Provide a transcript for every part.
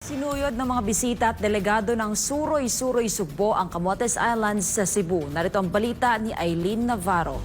Sinuyod ng mga bisita at delegado ng Suroy-Suroy Sugbo ang Camotes Islands sa Cebu. Narito ang balita ni Aileen Navarro.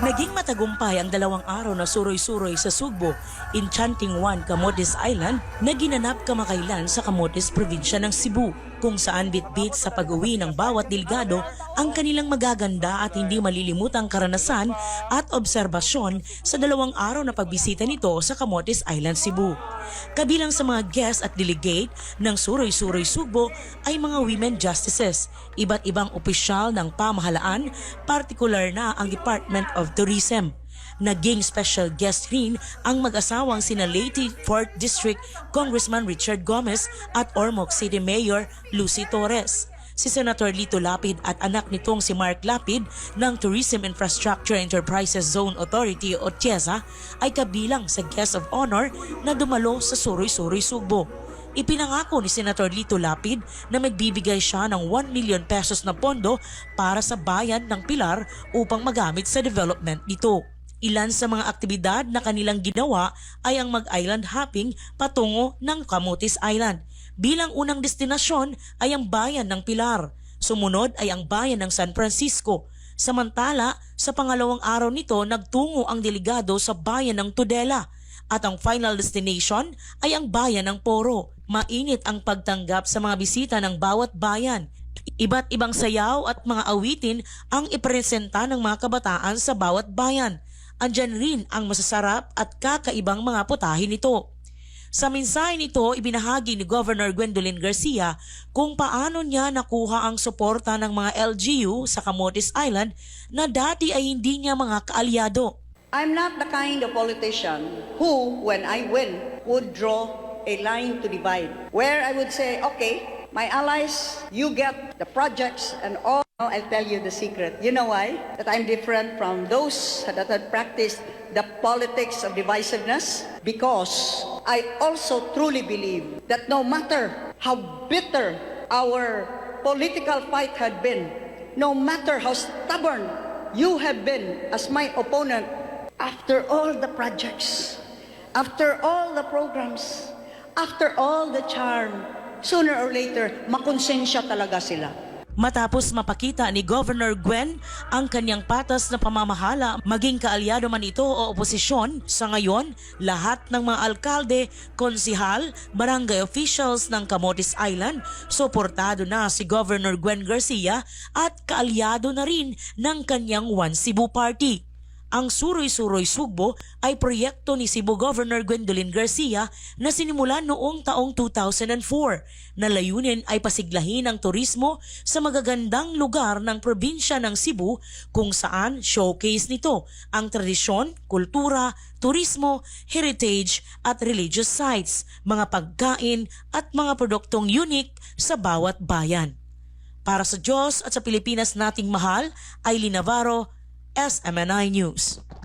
Naging matagumpay ang 2 araw na suroy-suroy sa Sugbo, Enchanting One, Camotes Island na ginanap kamakailan sa Camotes Provincia ng Cebu, kung saan bit-bit sa pag-uwi ng bawat delegado ang kanilang magaganda at hindi malilimutang karanasan at obserbasyon sa 2 araw na pagbisita nito sa Camotes Island, Cebu. Kabilang sa mga guest at delegate ng Suroy-Suroy Sugbo ay mga women justices, iba't ibang opisyal ng pamahalaan, partikular na ang Department of Tourism. Naging special guest rin ang mag-asawang sina Leyte 4th District Congressman Richard Gomez at Ormoc City Mayor Lucy Torres. Si Senator Lito Lapid at anak nitong si Mark Lapid ng Tourism Infrastructure Enterprises Zone Authority o TIEZA ay kabilang sa guest of honor na dumalo sa Suroy-Suroy Sugbo. Ipinangako ni Senator Lito Lapid na magbibigay siya ng 1 million pesos na pondo para sa bayan ng Pilar upang magamit sa development nito. Ilan sa mga aktibidad na kanilang ginawa ay ang mag-island hopping patungo ng Camotes Island. Bilang unang destinasyon ay ang bayan ng Pilar. Sumunod ay ang bayan ng San Francisco. Samantala, sa pangalawang araw nito nagtungo ang delegado sa bayan ng Tudela. At ang final destination ay ang bayan ng Poro. Mainit ang pagtanggap sa mga bisita ng bawat bayan. Iba't ibang sayaw at mga awitin ang ipresenta ng mga kabataan sa bawat bayan. Andyan rin ang masasarap at kakaibang mga putahe nito. Sa mensahe nito, ibinahagi ni Governor Gwendolyn Garcia kung paano niya nakuha ang suporta ng mga LGU sa Camotes Island na dati ay hindi niya mga kaalyado. I'm not the kind of politician who, when I win, would draw a line to divide. Where I would say, okay, my allies, you get the projects and all. Now I'll tell you the secret. You know why? That I'm different from those that had practiced the politics of divisiveness. Because I also truly believe that no matter how bitter our political fight had been, no matter how stubborn you have been as my opponent, after all the projects, after all the programs, after all the charm, sooner or later, makonsensya talaga sila. Matapos mapakita ni Governor Gwen ang kanyang patas na pamamahala, maging kaalyado man ito o oposisyon, sa ngayon, lahat ng mga alkalde, konsihal, barangay officials ng Camotes Island, suportado na si Governor Gwen Garcia at kaalyado na rin ng kanyang One Cebu Party. Ang Suroy-Suroy Sugbo ay proyekto ni Cebu Governor Gwendolyn Garcia na sinimulan noong taong 2004 na layunin ay pasiglahin ang turismo sa magagandang lugar ng probinsya ng Cebu kung saan showcase nito ang tradisyon, kultura, turismo, heritage at religious sites, mga pagkain at mga produktong unique sa bawat bayan. Para sa Diyos at sa Pilipinas nating mahal, Aileen Navarro, SMNI News.